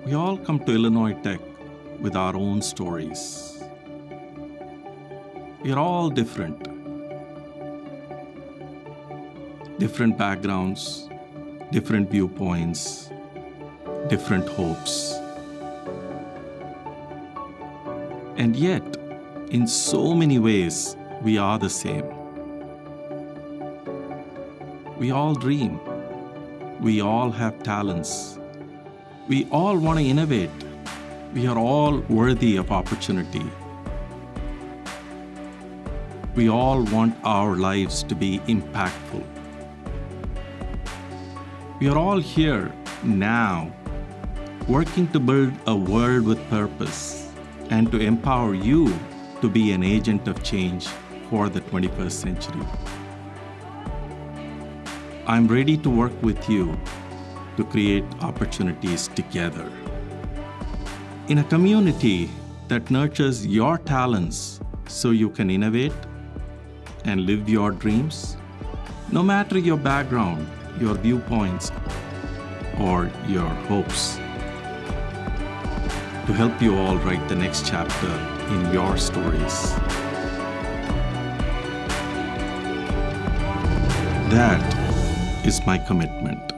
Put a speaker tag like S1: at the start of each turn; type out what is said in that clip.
S1: We all come to Illinois Tech with our own stories. We are all different. Different backgrounds, different viewpoints, different hopes. And yet, in so many ways, we are the same. We all dream. We all have talents. We all want to innovate. We are all worthy of opportunity. We all want our lives to be impactful. We are all here now, working to build a world with purpose and to empower you to be an agent of change for the 21st century. I'm ready to work with you to create opportunities together. In a community that nurtures your talents so you can innovate and live your dreams, no matter your background, your viewpoints, or your hopes, to help you all write the next chapter in your stories. That is my commitment.